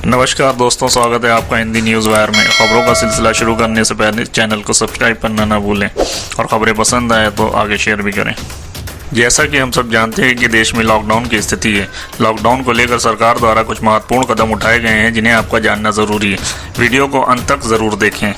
नमस्कार दोस्तों, स्वागत है आपका हिंदी न्यूज़ वायर में। खबरों का सिलसिला शुरू करने से पहले चैनल को सब्सक्राइब करना ना भूलें और खबरें पसंद आए तो आगे शेयर भी करें। जैसा कि हम सब जानते हैं कि देश में लॉकडाउन की स्थिति है। लॉकडाउन को लेकर सरकार द्वारा कुछ महत्वपूर्ण कदम उठाए गए हैं जिन्हें आपका जानना ज़रूरी है। वीडियो को अंत तक ज़रूर देखें।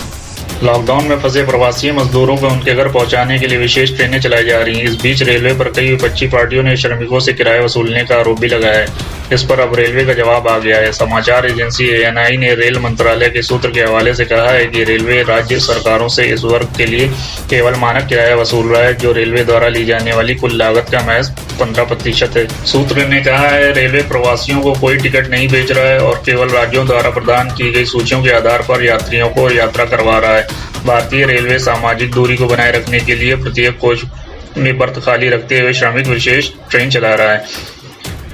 लॉकडाउन में फंसे प्रवासी मजदूरों को उनके घर पहुंचाने के लिए विशेष ट्रेनें चलाई जा रही हैं। इस बीच रेलवे पर कई विपक्षी पार्टियों ने श्रमिकों से किराया वसूलने का आरोप भी लगाया है। इस पर अब रेलवे का जवाब आ गया है। समाचार एजेंसी ANI ने रेल मंत्रालय के सूत्र के हवाले से कहा है कि रेलवे राज्य सरकारों से इस वर्ग के लिए केवल मानक किराया वसूल रहा है, जो रेलवे द्वारा ली जाने वाली कुल लागत का महज 15% है। सूत्र ने कहा है, रेलवे प्रवासियों को कोई टिकट नहीं बेच रहा है और केवल राज्यों द्वारा प्रदान की गई सूचियों के आधार पर यात्रियों को यात्रा करवा रहा है। भारतीय रेलवे सामाजिक दूरी को बनाए रखने के लिए प्रत्येक कोच में बर्थ खाली रखते हुए श्रमिक विशेष ट्रेन चला रहा है।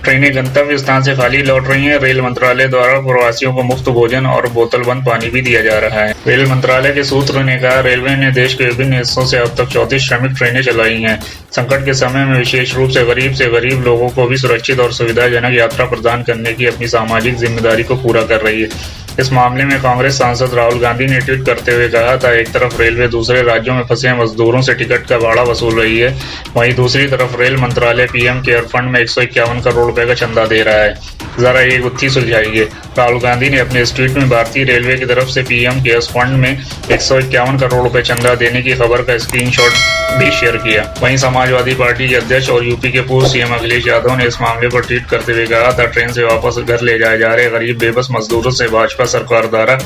ट्रेनें गंतव्य स्थान से खाली लौट रही हैं। रेल मंत्रालय द्वारा प्रवासियों को मुफ्त भोजन और बोतल बंद पानी भी दिया जा रहा है। रेल मंत्रालय के सूत्र ने कहा, रेलवे ने देश के विभिन्न हिस्सों से अब तक 34 श्रमिक ट्रेनें चलाई हैं। संकट के समय में विशेष रूप से गरीब लोगों को भी सुरक्षित और सुविधाजनक यात्रा प्रदान करने की अपनी सामाजिक जिम्मेदारी को पूरा कर रही है। इस मामले में कांग्रेस सांसद राहुल गांधी ने ट्वीट करते हुए कहा था, एक तरफ रेलवे दूसरे राज्यों में फंसे मजदूरों से टिकट का भाड़ा वसूल रही है, वहीं दूसरी तरफ रेल मंत्रालय PM केयर फंड में 151 करोड़ रुपए का चंदा दे रहा है। जरा ये गुत्थी सुलझाइए। राहुल गांधी ने अपने इस ट्वीट में भारतीय रेलवे की तरफ से PM केयर्स फंड में 151 करोड़ रुपए चंदा देने की खबर का स्क्रीनशॉट भी शेयर किया। वहीं समाजवादी पार्टी के अध्यक्ष और यूपी के पूर्व CM अखिलेश यादव ने इस मामले पर ट्वीट करते हुए कहा था, ट्रेन से वापस घर ले जाए जा रहे गरीब बेबस मजदूरों से भाजपा सरकार द्वारा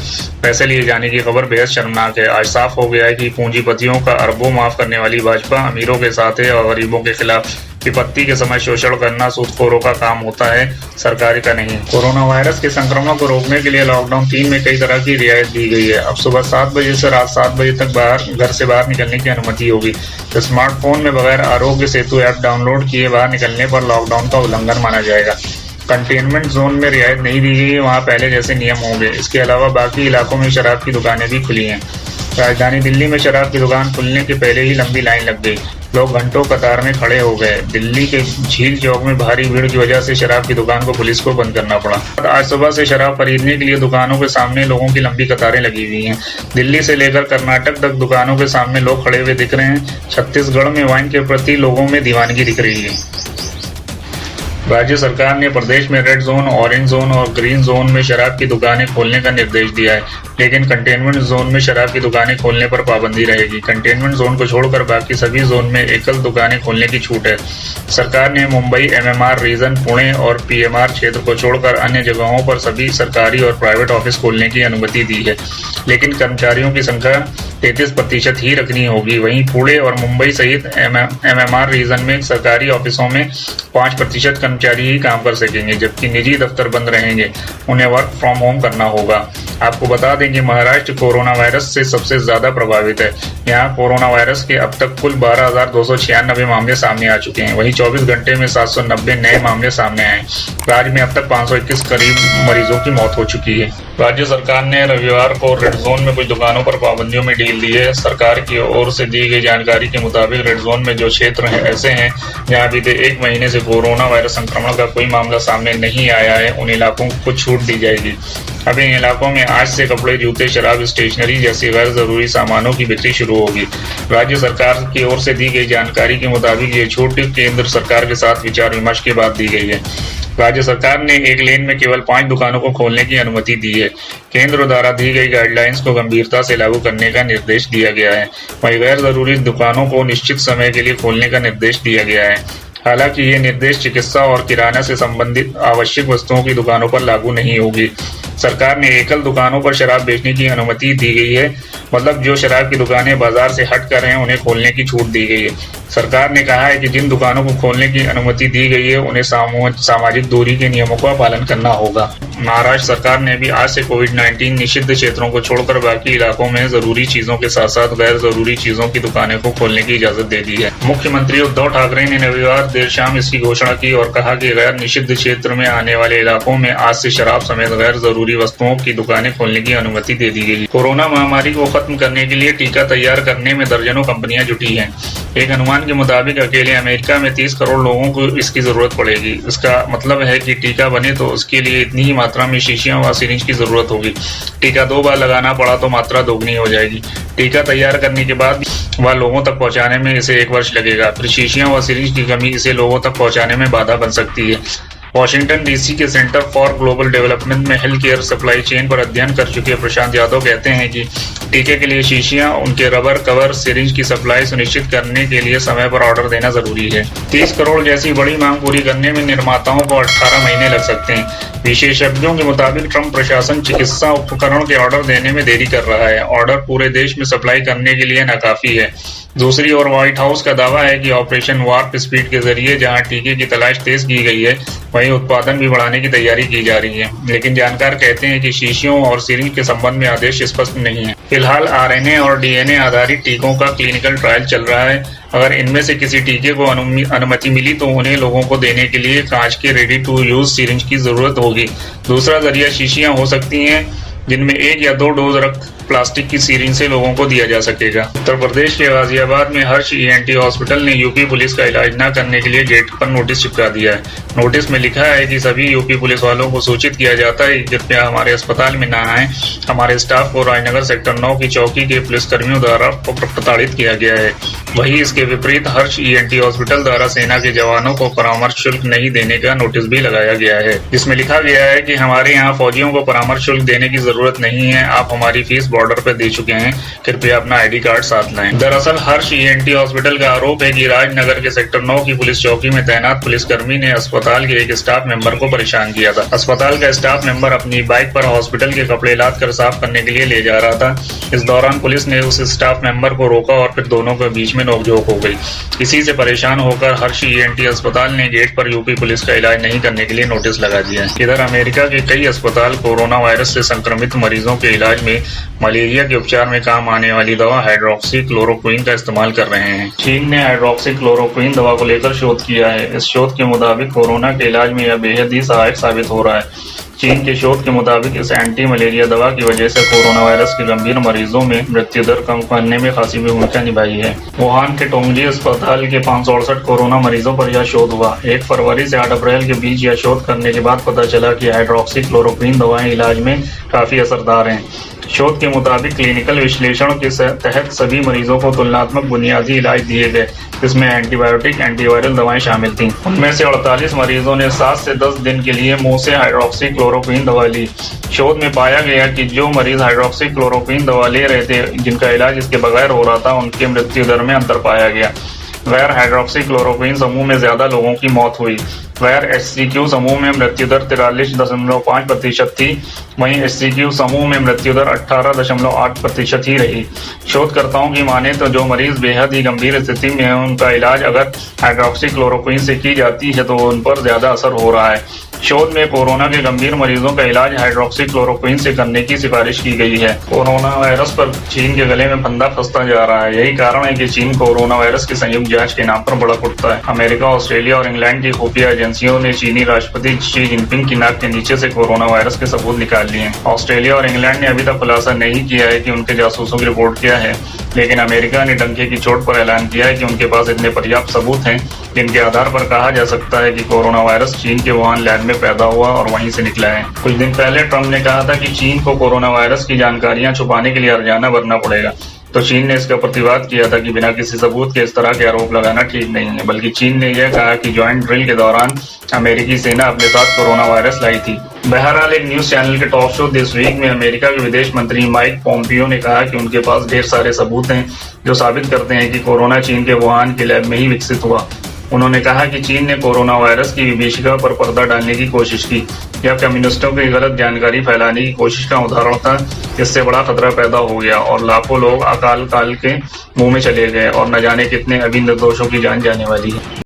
पैसे लिए जाने की खबर बेहद शर्मनाक है। आज साफ हो गया है कि पूंजीपतियों का अरबों माफ करने वाली भाजपा अमीरों के साथ है और गरीबों के खिलाफ। विपत्ति के समय शोषण करना सूदखोरों का काम होता है, सरकारी का नहीं। कोरोना वायरस के संक्रमण को रोकने के लिए लॉकडाउन 3 में कई तरह की रियायत दी गई है। अब सुबह 7 बजे से रात 7 बजे तक घर से बाहर निकलने की अनुमति होगी। तो स्मार्टफोन में बगैर आरोग्य सेतु ऐप डाउनलोड किए बाहर निकलने पर लॉकडाउन का उल्लंघन माना जाएगा। कंटेनमेंट जोन में रियायत नहीं दी गई है, वहाँ पहले जैसे नियम होंगे। इसके अलावा बाकी इलाकों में शराब की दुकानें भी खुली हैं। राजधानी दिल्ली में शराब की दुकान खुलने के पहले ही लंबी लाइन लग गई। लोग घंटों कतार में खड़े हो गए। दिल्ली के झील चौक में भारी भीड़ की वजह से शराब की दुकान को पुलिस को बंद करना पड़ा। आज सुबह से शराब खरीदने के लिए दुकानों के सामने लोगों की लंबी कतारें लगी हुई हैं। दिल्ली से लेकर कर्नाटक तक दुकानों के सामने लोग खड़े हुए दिख रहे हैं। छत्तीसगढ़ में वाइन के प्रति लोगों में दीवानगी दिख रही है। राज्य सरकार ने प्रदेश में रेड जोन, ऑरेंज जोन और ग्रीन जोन में शराब की दुकानें खोलने का निर्देश दिया है, लेकिन कंटेनमेंट जोन में शराब की दुकानें खोलने पर पाबंदी रहेगी। कंटेनमेंट जोन को छोड़कर बाकी सभी जोन में एकल दुकानें खोलने की छूट है। सरकार ने मुंबई MMR रीजन, पुणे और PMR क्षेत्र को छोड़कर अन्य जगहों पर सभी सरकारी और प्राइवेट ऑफिस खोलने की अनुमति दी है, लेकिन कर्मचारियों की संख्या 33% ही रखनी होगी। वहीं पुणे और मुंबई सहित MMR रीजन में सरकारी ऑफिसों में 5% कर्मचारी ही काम कर सकेंगे, जबकि निजी दफ्तर बंद रहेंगे। उन्हें वर्क फ्रॉम होम करना होगा। आपको बता दें कि महाराष्ट्र कोरोना वायरस से सबसे ज्यादा प्रभावित है। यहाँ कोरोना वायरस के अब तक कुल 12,296 मामले सामने आ चुके हैं। वहीं 24 घंटे में 790 नए मामले सामने आए। राज्य में अब तक 521 करीब मरीजों की मौत हो चुकी है। राज्य सरकार ने रविवार को रेड जोन में कुछ दुकानों पर पाबंदियों में ढील दी है। सरकार की ओर से दी गई जानकारी के मुताबिक रेड जोन में जो क्षेत्र ऐसे हैं जहाँ बीते 1 महीने से कोरोना वायरस संक्रमण का कोई मामला सामने नहीं आया है, उन इलाकों को कुछ छूट दी जाएगी। अब इन इलाकों में आज से कपड़े, जूते, शराब, स्टेशनरी जैसी गैर जरूरी सामानों की बिक्री शुरू होगी। राज्य सरकार की ओर से दी गई जानकारी के मुताबिक ये छूट केंद्र सरकार के साथ विचार विमर्श के बाद दी गई है। राज्य सरकार ने एक लेन में केवल 5 दुकानों को खोलने की अनुमति दी है। केंद्र द्वारा दी गई गाइडलाइंस को गंभीरता से लागू करने का निर्देश दिया गया है। वहीं गैर जरूरी दुकानों को निश्चित समय के लिए खोलने का निर्देश दिया गया है। हालांकि ये निर्देश चिकित्सा और किराना से संबंधित आवश्यक वस्तुओं की दुकानों पर लागू नहीं होगी। सरकार ने एकल दुकानों पर शराब बेचने की अनुमति दी गई है, मतलब जो शराब की दुकानें बाजार से हट कर हैं उन्हें खोलने की छूट दी गई है। सरकार ने कहा है कि जिन दुकानों को खोलने की अनुमति दी गई है उन्हें सामाजिक दूरी के नियमों का पालन करना होगा। महाराष्ट्र सरकार ने भी आज से कोविड-19 निषिद्ध क्षेत्रों को छोड़कर बाकी इलाकों में जरूरी चीजों के साथ साथ गैर जरूरी चीजों की दुकानें को खोलने की इजाजत दे दी है। मुख्यमंत्री उद्धव ठाकरे ने रविवार देर शाम इसकी घोषणा की और कहा कि गैर निषिद्ध क्षेत्र में आने वाले इलाकों में आज से शराब समेत गैर जरूरी वस्तुओं की दुकानें खोलने की अनुमति दे दी गई। कोरोना महामारी को खत्म करने के लिए टीका तैयार करने में दर्जनों कंपनियां जुटी हैं। एक अनुमान के मुताबिक अकेले अमेरिका में 30 करोड़ लोगों को इसकी जरूरत पड़ेगी। इसका मतलब है कि टीका बने तो उसके लिए इतनी ही मात्रा में शीशियां व सिरिंज की जरूरत होगी। टीका 2 बार लगाना पड़ा तो मात्रा दोगुनी हो जाएगी। टीका तैयार करने के बाद वह लोगों तक पहुंचाने में इसे 1 वर्ष लगेगा। फिर शीशियां व सिरिंज की कमी इसे लोगों तक पहुंचाने में बाधा बन सकती है। वॉशिंगटन डीसी के सेंटर फॉर ग्लोबल डेवलपमेंट में हेल्थ केयर सप्लाई चेन पर अध्ययन कर चुके प्रशांत यादव कहते हैं कि टीके के लिए शीशियां, उनके रबर कवर, सिरिंज की सप्लाई सुनिश्चित करने के लिए समय पर ऑर्डर देना जरूरी है। 30 करोड़ जैसी बड़ी मांग पूरी करने में निर्माताओं को 18 महीने लग सकते हैं। विशेषज्ञों के मुताबिक ट्रंप प्रशासन चिकित्सा उपकरण के ऑर्डर देने में देरी कर रहा है। ऑर्डर पूरे देश में सप्लाई करने के लिए नाकाफी है। दूसरी ओर व्हाइट हाउस का दावा है कि ऑपरेशन वार्प स्पीड के जरिए जहां टीके की तलाश तेज की गई है, वहीं उत्पादन भी बढ़ाने की तैयारी की जा रही है। लेकिन जानकार कहते हैं कि शीशियों और सिरिंज के संबंध में आदेश स्पष्ट नहीं है। फिलहाल आरएनए और डीएनए आधारित टीकों का क्लिनिकल ट्रायल चल रहा है। अगर इनमें से किसी टीके को अनुमति मिली तो उन्हें लोगों को देने के लिए कांच के रेडी टू यूज सिरिंज की जरूरत होगी। दूसरा जरिया शीशियां हो सकती हैं, जिनमें 1 या 2 डोज रक्त प्लास्टिक की सिरिंज से लोगों को दिया जा सकेगा। उत्तर प्रदेश के गाजियाबाद में हर्ष ईएनटी हॉस्पिटल ने यूपी पुलिस का इलाज न करने के लिए गेट पर नोटिस चिपका दिया है। नोटिस में लिखा है कि सभी यूपी पुलिस वालों को सूचित किया जाता है कि कृपया हमारे अस्पताल में न आए। हमारे स्टाफ को राजनगर सेक्टर 9 की चौकी के पुलिसकर्मियों द्वारा प्रताड़ित किया गया है। वहीं इसके विपरीत हर्ष ईएनटी हॉस्पिटल द्वारा सेना के जवानों को परामर्श शुल्क नहीं देने का नोटिस भी लगाया गया है, जिसमें लिखा गया है कि हमारे यहाँ फौजियों को परामर्श शुल्क देने की जरूरत नहीं है। आप हमारी फीस बॉर्डर पर दे चुके हैं, कृपया अपना आईडी कार्ड साथ लाएं। दरअसल हर्ष ईएनटी हॉस्पिटल का आरोप है कि राजनगर के सेक्टर 9 की पुलिस चौकी में तैनात पुलिसकर्मी ने अस्पताल के एक स्टाफ मेंबर को परेशान किया था। अस्पताल का स्टाफ मेंबर अपनी बाइक पर हॉस्पिटल के कपड़े लाद कर साफ करने के लिए ले जा रहा था। इस दौरान पुलिस ने उस स्टाफ मेंबर को रोका और फिर दोनों के बीच में नोकझोंक हो गई। इसी से परेशान होकर हर्ष ईएनटी अस्पताल ने गेट पर यूपी पुलिस का इलाज नहीं करने के लिए नोटिस लगा दिया। इधर अमेरिका के कई अस्पताल कोरोना वायरस से संक्रमित मरीजों के इलाज में मलेरिया के उपचार में काम आने वाली दवा हाइड्रोक्सी क्लोरोक्विन का इस्तेमाल कर रहे हैं। चीन ने हाइड्रोक्सी क्लोरोक्विन दवा को लेकर शोध किया है। इस शोध के मुताबिक कोरोना के इलाज में यह बेहद ही सहायक साबित हो रहा है। चीन के शोध के मुताबिक इस एंटी मलेरिया दवा की वजह से कोरोना वायरस के गंभीर मरीजों में मृत्यु दर कम करने में खासी भूमिका निभाई है। वुहान के टोंगजी अस्पताल के 568 कोरोना मरीजों पर यह शोध हुआ। 1 फरवरी से 8 अप्रैल के बीच यह शोध करने के बाद पता चला कि हाइड्रोक्सी क्लोरोक्विन दवाएं इलाज में काफी असरदार हैं। शोध के मुताबिक क्लिनिकल विश्लेषण के तहत सभी मरीजों को तुलनात्मक बुनियादी इलाज दिए गए, जिसमें एंटीबायोटिक एंटीवायरल दवाएं शामिल थीं। उनमें से 48 मरीजों ने 7 से 10 दिन के लिए मुंह से हाइड्रोक्सी क्लोरोक्विन दवा ली। शोध में पाया गया कि जो मरीज हाइड्रोक्सी क्लोरोक्विन दवा ले रहे थे, जिनका इलाज इसके बगैर हो रहा था, उनके मृत्यु दर में अंतर पाया गया। गैर हाइड्रोक्सी क्लोरोक्विन समूह में ज्यादा लोगों की मौत हुई। गैर HCQ समूह में मृत्यु दर 43.5% थी, वहीं HCQ समूह में मृत्यु दर 18.8% ही रही। शोधकर्ताओं की माने तो जो मरीज बेहद ही गंभीर स्थिति में है, उनका इलाज अगर हाइड्रोक्सी क्लोरोक्विन से की जाती है तो उन पर ज्यादा असर हो रहा है। शोध में कोरोना के गंभीर मरीजों का इलाज हाइड्रोक्सी क्लोरोक्विन से करने की सिफारिश की गई है। कोरोना वायरस पर चीन के गले में फंदा फंसता जा रहा है। यही कारण है कि चीन कोरोना वायरस की संयुक्त जांच के नाम पर भड़क उठता है। अमेरिका, ऑस्ट्रेलिया और इंग्लैंड की खुफिया एजेंसियों ने चीनी राष्ट्रपति शी जिनपिंग की नाक के नीचे से कोरोना वायरस के सबूत निकाल लिए हैं। ऑस्ट्रेलिया और इंग्लैंड ने अभी तक खुलासा नहीं किया है कि उनके जासूसों की रिपोर्ट क्या है, लेकिन अमेरिका ने डंके की चोट पर ऐलान किया है कि उनके पास इतने पर्याप्त सबूत हैं जिनके आधार पर कहा जा सकता है कि कोरोना वायरस चीन के वुहान लैब में पैदा हुआ और वहीं से निकला है। कुछ दिन पहले ट्रंप ने कहा था कि चीन को कोरोना वायरस की जानकारियां छुपाने के लिए हर्जाना भरना पड़ेगा, तो चीन ने इसका प्रतिवाद किया था कि बिना किसी सबूत के इस तरह के आरोप लगाना ठीक नहीं है। बल्कि चीन ने यह कहा कि ज्वाइंट ड्रिल के दौरान अमेरिकी सेना अपने साथ कोरोना वायरस लाई थी। बहरहाल एक न्यूज चैनल के टॉक शो दिस वीक में अमेरिका के विदेश मंत्री माइक पोम्पियो ने कहा कि उनके पास ढेर सारे सबूत हैं जो साबित करते हैं कि कोरोना चीन के वुहान के लैब में ही विकसित हुआ। उन्होंने कहा कि चीन ने कोरोना वायरस की विभीषिका पर पर्दा डालने की कोशिश की। यह कम्युनिस्टों की गलत जानकारी फैलाने की कोशिश का उदाहरण था, जिससे बड़ा खतरा पैदा हो गया और लाखों लोग अकाल काल के मुंह में चले गए और न जाने कितने अभी निर्दोषों की जान जाने वाली है।